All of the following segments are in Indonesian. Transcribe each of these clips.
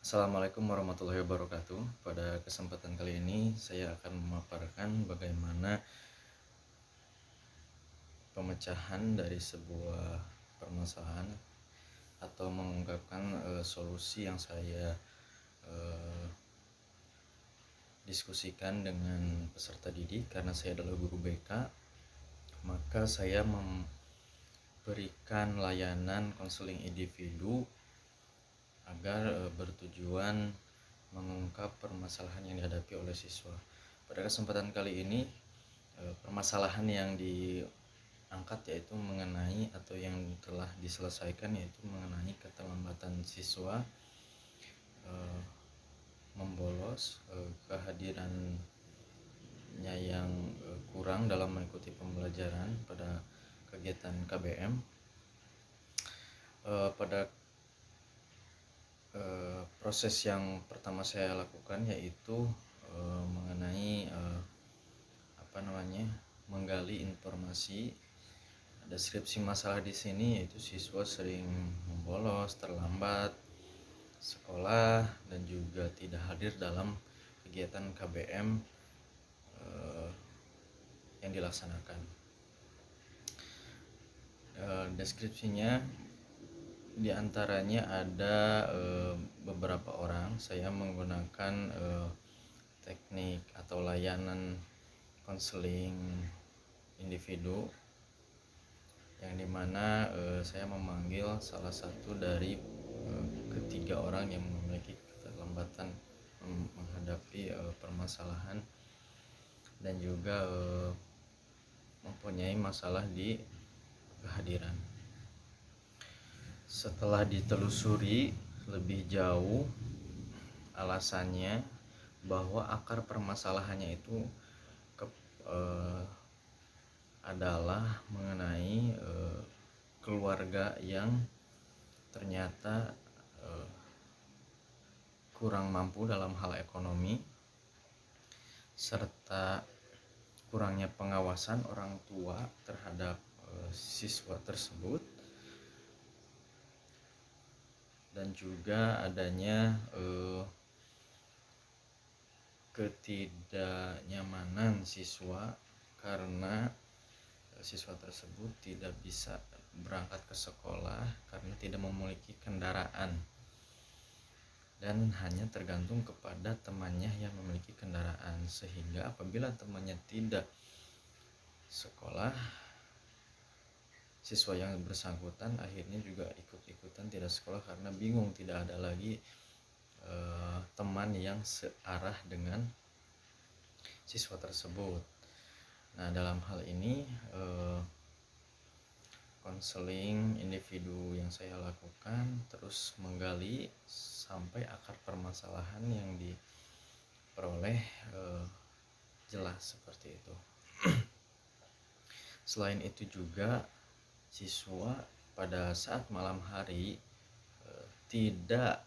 Assalamualaikum warahmatullahi wabarakatuh. Pada kesempatan kali ini saya akan memaparkan bagaimana pemecahan dari sebuah permasalahan atau mengungkapkan solusi yang saya eh, diskusikan dengan peserta didik. Karena saya adalah guru BK, maka saya memberikan layanan konseling individu agar bertujuan mengungkap permasalahan yang dihadapi oleh siswa. Pada kesempatan kali ini, permasalahan yang diangkat yaitu mengenai atau yang telah diselesaikan yaitu mengenai keterlambatan siswa membolos, kehadirannya yang kurang dalam mengikuti pembelajaran pada kegiatan KBM. Pada proses yang pertama saya lakukan yaitu mengenai menggali informasi. Deskripsi masalah di sini yaitu siswa sering membolos, terlambat sekolah, dan juga tidak hadir dalam kegiatan KBM yang dilaksanakan. Deskripsinya diantaranya ada beberapa orang. Saya menggunakan teknik atau layanan konseling individu yang dimana saya memanggil salah satu dari ketiga orang yang memiliki keterlambatan menghadapi permasalahan dan juga mempunyai masalah di kehadiran. Setelah ditelusuri lebih jauh, alasannya bahwa akar permasalahannya itu adalah mengenai keluarga yang ternyata kurang mampu dalam hal ekonomi, serta kurangnya pengawasan orang tua terhadap siswa tersebut, dan juga adanya ketidaknyamanan siswa karena siswa tersebut tidak bisa berangkat ke sekolah karena tidak memiliki kendaraan dan hanya tergantung kepada temannya yang memiliki kendaraan, sehingga apabila temannya tidak sekolah, siswa yang bersangkutan akhirnya juga ikut-ikutan tidak sekolah karena bingung, tidak ada lagi teman yang searah dengan siswa tersebut. Nah, dalam hal ini konseling individu yang saya lakukan terus menggali sampai akar permasalahan yang diperoleh jelas seperti itu. Selain itu juga siswa pada saat malam hari tidak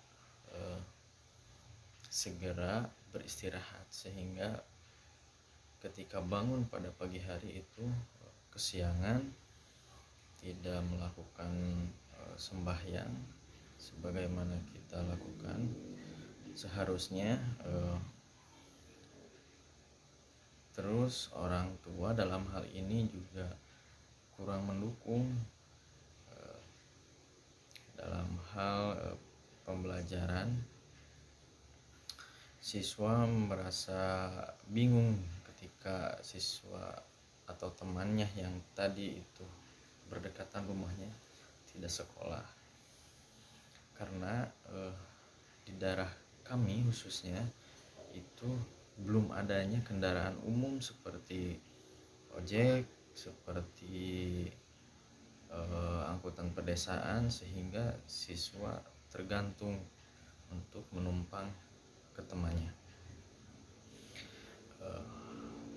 segera beristirahat, sehingga ketika bangun pada pagi hari itu kesiangan, tidak melakukan sembahyang sebagaimana kita lakukan seharusnya. Terus orang tua dalam hal ini juga kurang mendukung dalam hal pembelajaran. Siswa merasa bingung ketika siswa atau temannya yang tadi itu berdekatan rumahnya tidak sekolah, karena di daerah kami khususnya itu belum adanya kendaraan umum seperti ojek, seperti angkutan pedesaan, sehingga siswa tergantung untuk menumpang ke temannya.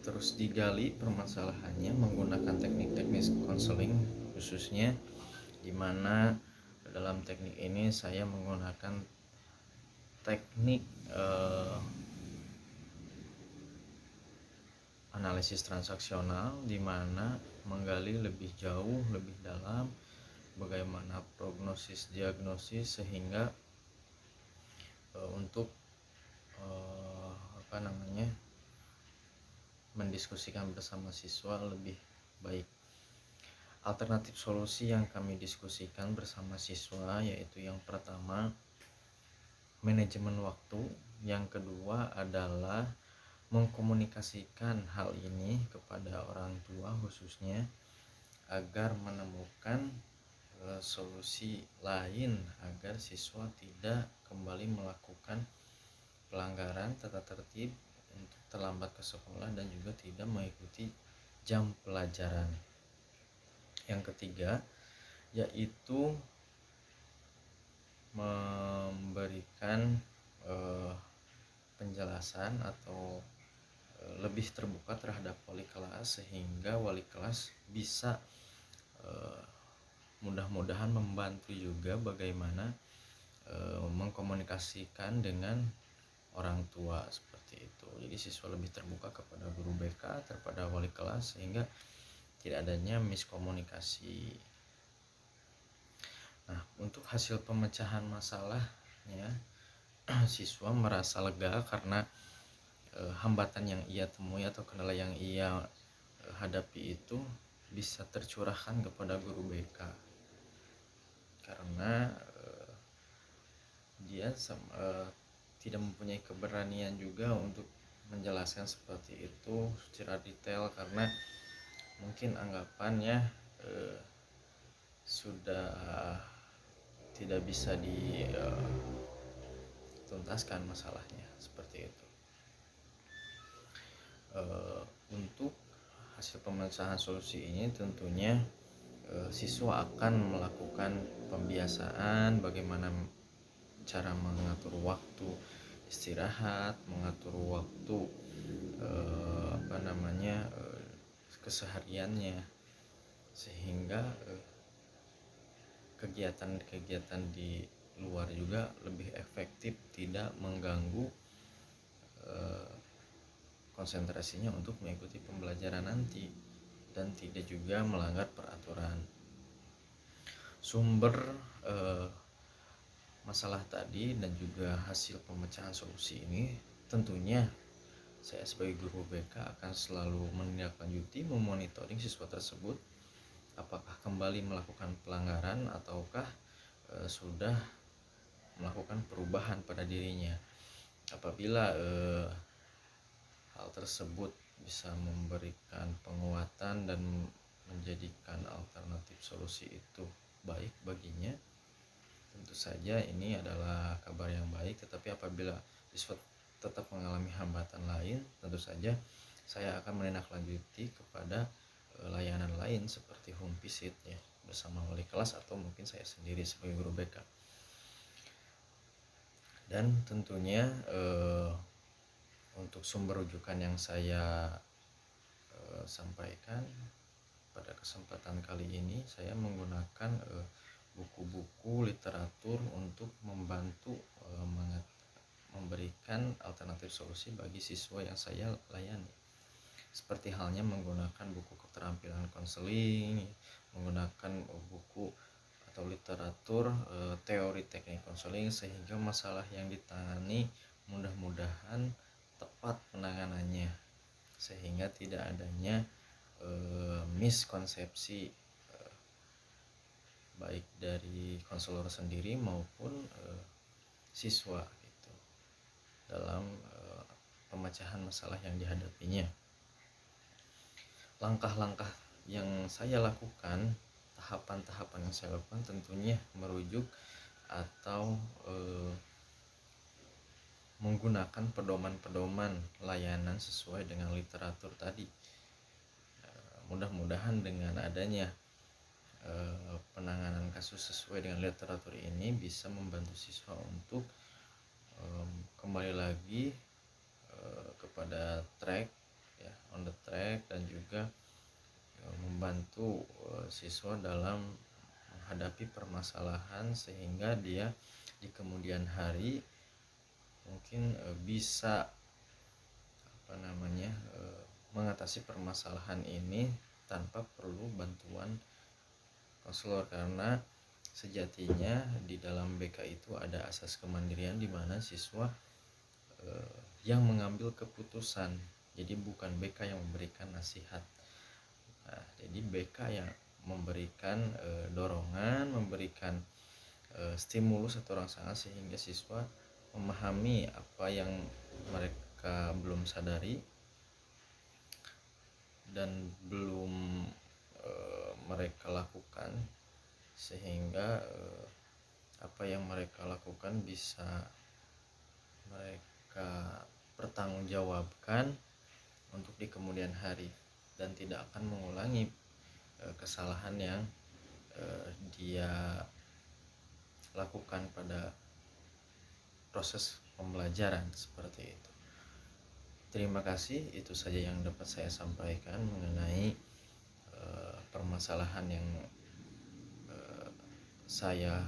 Terus digali permasalahannya menggunakan teknik-teknik konseling khususnya, di mana dalam teknik ini saya menggunakan teknik analisis transaksional, di mana menggali lebih jauh, lebih dalam bagaimana prognosis diagnosis sehingga untuk mendiskusikan bersama siswa lebih baik. Alternatif solusi yang kami diskusikan bersama siswa yaitu yang pertama manajemen waktu, yang kedua adalah mengkomunikasikan hal ini kepada orang tua khususnya agar menemukan solusi lain agar siswa tidak kembali melakukan pelanggaran tata tertib untuk terlambat ke sekolah dan juga tidak mengikuti jam pelajaran. Yang ketiga yaitu memberikan penjelasan atau lebih terbuka terhadap wali kelas sehingga wali kelas bisa mudah-mudahan membantu juga bagaimana mengkomunikasikan dengan orang tua seperti itu. Jadi siswa lebih terbuka kepada guru BK, kepada wali kelas sehingga tidak adanya miskomunikasi. Nah, untuk hasil pemecahan masalahnya siswa merasa lega karena hambatan yang ia temui atau kendala yang ia hadapi itu bisa tercurahkan kepada guru BK karena dia tidak mempunyai keberanian juga untuk menjelaskan seperti itu secara detail karena mungkin anggapannya sudah tidak bisa dituntaskan masalahnya seperti itu. Untuk hasil pemecahan solusi ini tentunya siswa akan melakukan pembiasaan bagaimana cara mengatur waktu istirahat, mengatur waktu kesehariannya sehingga kegiatan-kegiatan di luar juga lebih efektif, tidak mengganggu konsentrasinya untuk mengikuti pembelajaran nanti dan tidak juga melanggar peraturan. Sumber masalah tadi dan juga hasil pemecahan solusi ini tentunya saya sebagai guru BK akan selalu menindaklanjuti, memonitoring siswa tersebut apakah kembali melakukan pelanggaran ataukah sudah melakukan perubahan pada dirinya. Apabila hal tersebut bisa memberikan penguatan dan menjadikan alternatif solusi itu baik baginya, tentu saja ini adalah kabar yang baik. Tetapi apabila siswa tetap mengalami hambatan lain, tentu saja saya akan menindaklanjuti kepada layanan lain seperti home visit ya bersama wali kelas atau mungkin saya sendiri sebagai guru BK. Dan tentunya untuk sumber rujukan yang saya sampaikan pada kesempatan kali ini, saya menggunakan buku-buku literatur untuk membantu memberikan alternatif solusi bagi siswa yang saya layani. Seperti halnya menggunakan buku keterampilan konseling, menggunakan buku atau literatur teori teknik konseling sehingga masalah yang ditangani mudah-mudahan tepat penanganannya sehingga tidak adanya miskonsepsi baik dari konselor sendiri maupun siswa gitu dalam pemecahan masalah yang dihadapinya. Langkah-langkah yang saya lakukan, tahapan-tahapan yang saya lakukan tentunya merujuk atau menggunakan pedoman-pedoman layanan sesuai dengan literatur tadi. Mudah-mudahan dengan adanya penanganan kasus sesuai dengan literatur ini bisa membantu siswa untuk kembali lagi kepada track ya, on the track, dan juga membantu siswa dalam menghadapi permasalahan sehingga dia di kemudian hari mungkin bisa mengatasi permasalahan ini tanpa perlu bantuan konselor, karena sejatinya di dalam BK itu ada asas kemandirian di mana siswa yang mengambil keputusan. Jadi bukan BK yang memberikan nasihat. Nah, jadi BK yang memberikan dorongan, memberikan stimulus atau rangsangan sehingga siswa memahami apa yang mereka belum sadari dan belum mereka lakukan, sehingga apa yang mereka lakukan bisa mereka pertanggungjawabkan untuk di kemudian hari dan tidak akan mengulangi kesalahan yang dia lakukan pada proses pembelajaran seperti itu. Terima kasih, itu saja yang dapat saya sampaikan mengenai permasalahan yang saya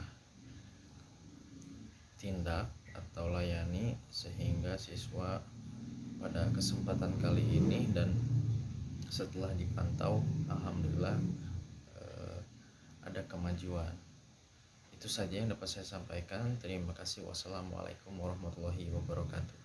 tindak atau layani sehingga siswa pada kesempatan kali ini dan setelah dipantau, alhamdulillah ada kemajuan. Itu saja yang dapat saya sampaikan. Terima kasih. Wassalamualaikum warahmatullahi wabarakatuh.